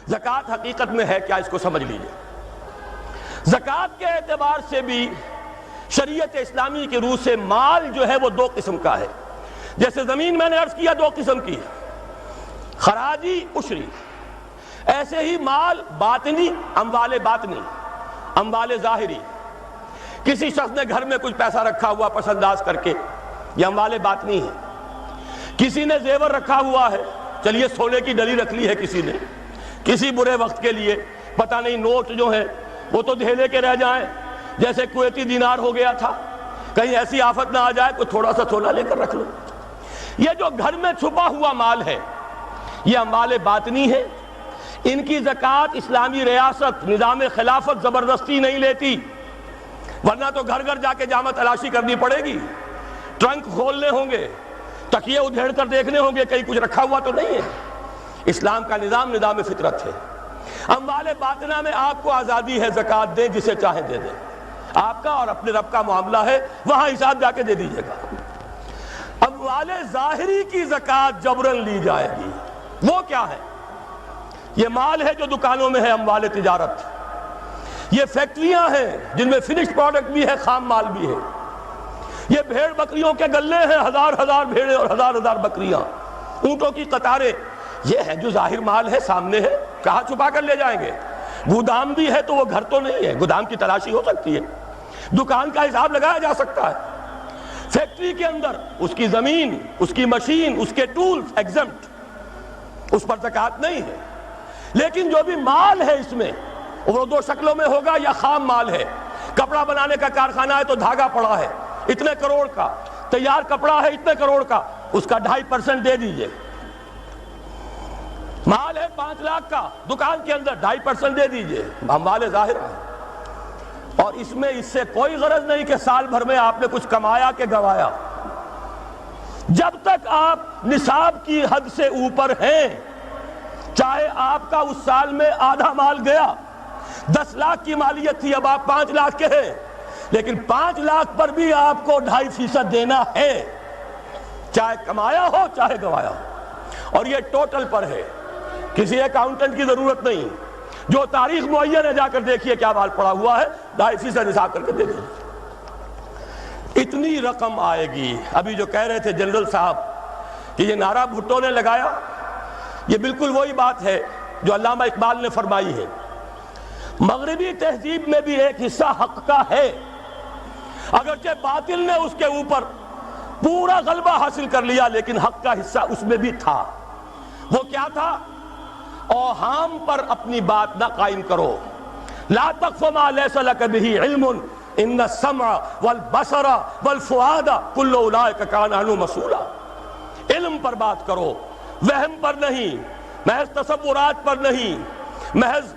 زکوٰۃ حقیقت میں ہے کیا، اس کو سمجھ لیجئے۔ زکوٰۃ کے اعتبار سے بھی شریعت اسلامی کی روح سے مال جو ہے وہ دو قسم کا ہے۔ جیسے زمین میں نے عرض کیا دو قسم کی ہے، خراجی عشری، ایسے ہی مال باطنی، اموال باطنی، اموال ظاہری۔ کسی شخص نے گھر میں کچھ پیسہ رکھا ہوا پس انداز کر کے، یہ اموال باطنی ہے۔ کسی نے زیور رکھا ہوا ہے، چلیے سونے کی ڈلی رکھ لی ہے کسی نے، کسی برے وقت کے لیے، پتہ نہیں نوٹ جو ہیں وہ تو دھیلے کے رہ جائیں، جیسے کویتی دینار ہو گیا تھا، کہیں ایسی آفت نہ آ جائے کوئی تھوڑا سا سونا لے کر رکھ لو۔ یہ جو گھر میں چھپا ہوا مال ہے یہ اموال باطنی ہے، ان کی زکوٰۃ اسلامی ریاست نظام خلافت زبردستی نہیں لیتی، ورنہ تو گھر گھر جا کے جامع تلاشی کرنی پڑے گی، ٹرنک کھولنے ہوں گے، تکیے ادھیڑ کر دیکھنے ہوں گے کہیں کچھ رکھا ہوا تو نہیں ہے۔ اسلام کا نظام فطرت ہے۔ اموال باطنہ میں آپ کو آزادی ہے، زکوٰۃ دیں جسے چاہیں دے دیں، آپ کا اور اپنے رب کا معاملہ ہے، وہاں حساب جا کے دے دیجئے گا۔ اموال ظاہری کی زکوٰۃ جبراً لی جائے گی۔ وہ کیا ہے؟ یہ مال ہے جو دکانوں میں ہے، اموال تجارت۔ یہ فیکٹریاں ہیں جن میں فنشڈ پروڈکٹ بھی ہے، خام مال بھی ہے۔ یہ بھیڑ بکریوں کے گلے ہیں، ہزار ہزار بھیڑیں اور ہزار ہزار بکریاں، اونٹوں کی قطاریں، یہ ہے جو ظاہر مال ہے، سامنے ہے، کہاں چھپا کر لے جائیں گے؟ گودام بھی ہے تو وہ گھر تو نہیں ہے، گودام کی تلاشی ہو سکتی ہے، دکان کا حساب لگایا جا سکتا ہے۔ فیکٹری کے اندر اس کی زمین، اس کی مشین، اس کے ٹولز ایگزمپٹ، اس پر زکوٰۃ نہیں ہے۔ لیکن جو بھی مال ہے اس میں وہ دو شکلوں میں ہوگا، یا خام مال ہے، کپڑا بنانے کا کارخانہ ہے تو دھاگا پڑا ہے اتنے کروڑ کا، تیار کپڑا ہے اتنے کروڑ کا، اس کا 2.5% دے دیجئے۔ مال ہے 5 لاکھ کا دکان کے اندر، 2.5% دے دیجئے، اموال ظاہر ہے۔ اور اس میں اس سے کوئی غرض نہیں کہ سال بھر میں آپ نے کچھ کمایا کہ گوایا۔ جب تک آپ نصاب کی حد سے اوپر ہیں، چاہے آپ کا اس سال میں آدھا مال گیا، 10 لاکھ کی مالیت تھی، اب آپ 5 لاکھ کے ہیں، لیکن 5 لاکھ پر بھی آپ کو 2.5% دینا ہے، چاہے کمایا ہو چاہے گوایا ہو۔ اور یہ ٹوٹل پر ہے، کسی اکاؤنٹنٹ کی ضرورت نہیں، جو تاریخ معین ہے جا کر دیکھیے کیا مال پڑا ہوا ہے، 2.5% حساب کر کے دے دیجیے۔ اتنی رقم آئے گی۔ ابھی جو کہہ رہے تھے جنرل صاحب کہ یہ نعرہ بھٹو نے لگایا، یہ بالکل وہی بات ہے جو علامہ اقبال نے فرمائی ہے۔ مغربی تہذیب میں بھی ایک حصہ حق کا ہے، اگرچہ باطل نے اس کے اوپر پورا غلبہ حاصل کر لیا، لیکن حق کا حصہ اس میں بھی تھا۔ وہ کیا تھا؟ اوہام پر اپنی بات نہ قائم کرو، لا تقف ما لیس لک بہ علم ان السمع والبصر والفؤاد کل اولئک کان عنہ مسئولا۔ علم پر بات کرو، وہم پر نہیں، محض تصورات پر نہیں، محض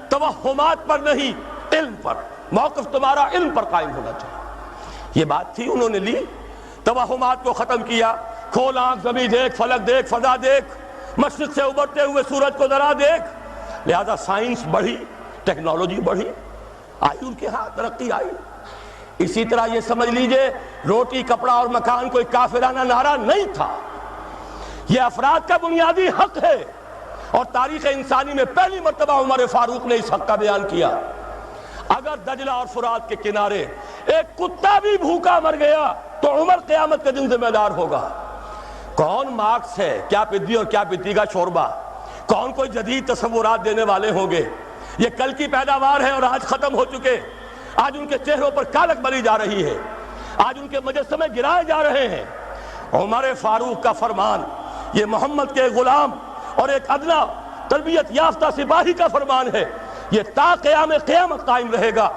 توہمات پر نہیں، علم پر۔ موقف تمہارا علم پر قائم ہونا چاہیے۔ یہ بات تھی، انہوں نے لی، توہمات کو ختم کیا، کھول آنکھ، زمین دیکھ، فلک دیکھ، فضا دیکھ، مشرق سے ابھرتے ہوئے سورج کو ذرا دیکھ۔ لہذا سائنس بڑھی، ٹیکنالوجی بڑھی، آئی ان کے ہاتھ، ترقی آئی۔ اسی طرح یہ سمجھ لیجئے روٹی، کپڑا اور مکان کوئی کافرانہ نعرہ نہیں تھا، یہ افراد کا بنیادی حق ہے، اور تاریخ انسانی میں پہلی مرتبہ عمر فاروق نے اس حق کا بیان کیا۔ اگر دجلہ اور فرات کے کنارے ایک کتا بھی بھوکا مر گیا تو عمر قیامت کے دن ذمہ دار ہوگا۔ کون مارکس ہے، کیا پدی اور کیا پتی کا شوربہ، کون کوئی جدید تصورات دینے والے ہوں گے؟ یہ کل کی پیداوار ہے اور آج ختم ہو چکے، آج ان کے چہروں پر کالک بری جا رہی ہے، آج ان کے مجسمے گرائے جا رہے ہیں۔ عمر فاروق کا فرمان، یہ محمد کے غلام اور ایک ادنا تربیت یافتہ سپاہی کا فرمان ہے، یہ تا قیام قیامت قائم رہے گا۔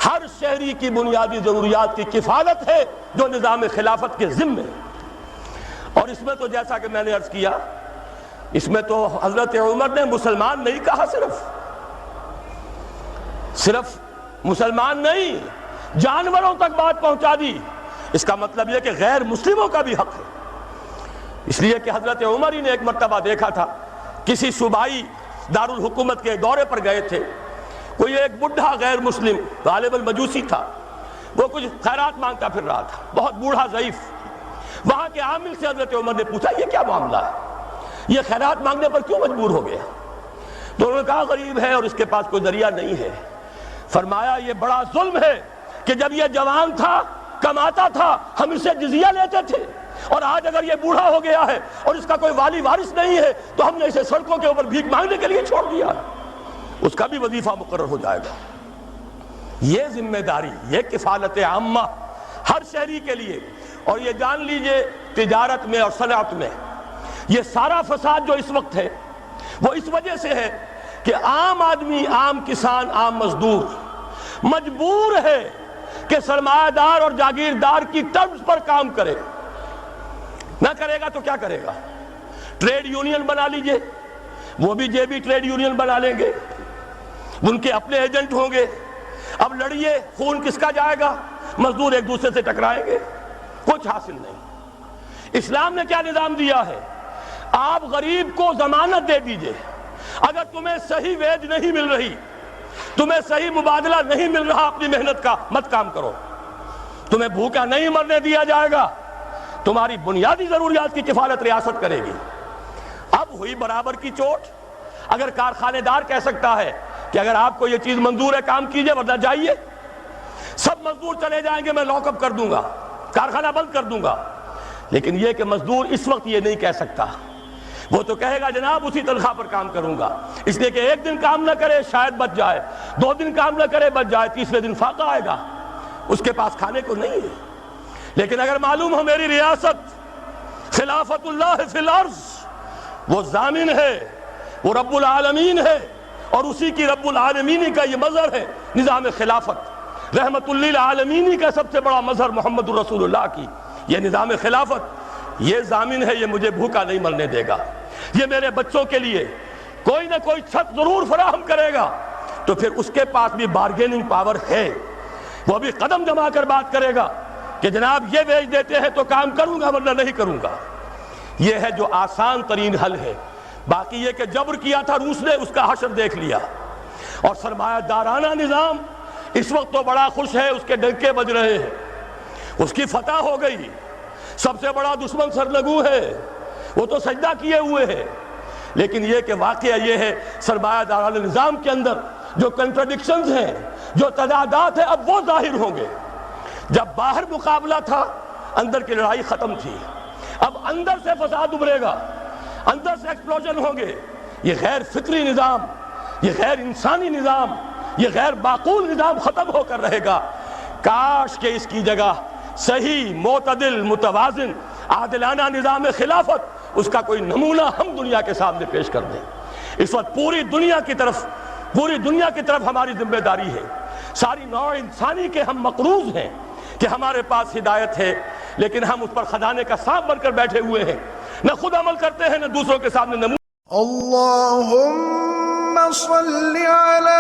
ہر شہری کی بنیادی ضروریات کی کفالت ہے جو نظام خلافت کے ذمے ہے۔ اور اس میں تو جیسا کہ میں نے عرض کیا، اس میں تو حضرت عمر نے مسلمان نہیں کہا، صرف مسلمان نہیں، جانوروں تک بات پہنچا دی۔ اس کا مطلب یہ کہ غیر مسلموں کا بھی حق ہے۔ اس لیے کہ حضرت عمر ہی نے ایک مرتبہ دیکھا تھا، کسی صوبائی دارالحکومت کے دورے پر گئے تھے، کوئی ایک بڈھا غیر مسلم غالباً مجوسی تھا، وہ کچھ خیرات مانگتا پھر رہا تھا، بہت بوڑھا ضعیف۔ وہاں کے عامل سے حضرت عمر نے پوچھا یہ کیا معاملہ ہے، یہ خیرات مانگنے پر کیوں مجبور ہو گیا؟ تو انہوں نے کہا غریب ہے اور اس کے پاس کوئی ذریعہ نہیں ہے۔ فرمایا یہ بڑا ظلم ہے کہ جب یہ جوان تھا، کماتا تھا، ہم اسے جزیہ لیتے تھے، اور آج اگر یہ بوڑھا ہو گیا ہے اور اس کا کوئی والی وارث نہیں ہے تو ہم نے اسے سڑکوں کے اوپر بھیک مانگنے کے لیے چھوڑ دیا، اس کا بھی وظیفہ مقرر ہو جائے گا۔ یہ ذمہ داری، یہ کفالت عامہ ہر شہری کے لیے۔ اور یہ جان لیجئے تجارت میں اور صنعت میں یہ سارا فساد جو اس وقت ہے وہ اس وجہ سے ہے کہ عام آدمی، عام کسان، عام مزدور مجبور ہے کہ سرمایہ دار اور جاگیردار کی ٹرمز پر کام کرے۔ نہ کرے گا تو کیا کرے گا؟ ٹریڈ یونین بنا لیجئے، وہ بھی جیبی ٹریڈ یونین بنا لیں گے، ان کے اپنے ایجنٹ ہوں گے۔ اب لڑیے، خون کس کا جائے گا؟ مزدور ایک دوسرے سے ٹکرائیں گے، کچھ حاصل نہیں۔ اسلام نے کیا نظام دیا ہے؟ آپ غریب کو ضمانت دے دیجئے، اگر تمہیں صحیح ویج نہیں مل رہی، تمہیں صحیح مبادلہ نہیں مل رہا اپنی محنت کا، مت کام کرو، تمہیں بھوکا نہیں مرنے دیا جائے گا، تمہاری بنیادی ضروریات کی کفالت ریاست کرے گی۔ اب ہوئی برابر کی چوٹ۔ اگر کارخانے دار کہہ سکتا ہے کہ اگر آپ کو یہ چیز منظور ہے کام کیجئے ورنہ جائیے، سب مزدور چلے جائیں گے، میں لاک اپ کر دوں گا، کارخانہ بند کر دوں گا، لیکن یہ کہ مزدور اس وقت یہ نہیں کہہ سکتا، وہ تو کہے گا جناب اسی تنخواہ پر کام کروں گا، اس لیے کہ ایک دن کام نہ کرے شاید بچ جائے، 2 دن کام نہ کرے بچ جائے، تیسرے دن فاقہ آئے گا، اس کے پاس کھانے کو نہیں ہے۔ لیکن اگر معلوم ہو میری ریاست خلافت اللہ فی الارض، وہ ضامن ہے، وہ رب العالمین ہے، اور اسی کی رب العالمینی کا یہ مظہر ہے نظام خلافت، رحمت للعالمینی کا سب سے بڑا مظہر محمد رسول اللہ کی یہ نظام خلافت، یہ ضامن ہے، یہ مجھے بھوکا نہیں مرنے دے گا، یہ میرے بچوں کے لیے کوئی نہ کوئی چھت ضرور فراہم کرے گا، تو پھر اس کے پاس بھی بارگیننگ پاور ہے، وہ بھی قدم جما کر بات کرے گا کہ جناب یہ ویج دیتے ہیں تو کام کروں گا ورنہ نہیں کروں گا۔ یہ ہے جو آسان ترین حل ہے۔ باقی یہ کہ جبر کیا تھا روس نے، اس کا حشر دیکھ لیا، اور سرمایہ دارانہ نظام اس وقت تو بڑا خوش ہے، اس کے ڈنکے بج رہے ہیں، اس کی فتح ہو گئی، سب سے بڑا دشمن سرنگوں ہے، وہ تو سجدہ کیے ہوئے ہے۔ لیکن یہ کہ واقعہ یہ ہے سرمایہ دارانہ نظام کے اندر جو کنٹرڈکشنز ہیں، جو تضادات ہیں، اب وہ ظاہر ہوں گے۔ جب باہر مقابلہ تھا، اندر کی لڑائی ختم تھی، اب اندر سے فساد ابھرے گا، اندر سے ایکسپلوژن ہوں گے۔ یہ غیر فطری نظام، یہ غیر انسانی نظام، یہ غیر معقول نظام ختم ہو کر رہے گا۔ کاش کہ اس کی جگہ صحیح، معتدل، متوازن، عادلانہ نظام خلافت، اس کا کوئی نمونہ ہم دنیا کے سامنے پیش کر دیں۔ اس وقت پوری دنیا کی طرف ہماری ذمہ داری ہے، ساری نوع انسانی کے ہم مقروض ہیں کہ ہمارے پاس ہدایت ہے، لیکن ہم اس پر خزانے کا سانپ بن کر بیٹھے ہوئے ہیں، نہ خود عمل کرتے ہیں نہ دوسروں کے سامنے نمونہ۔ اللہم صل علی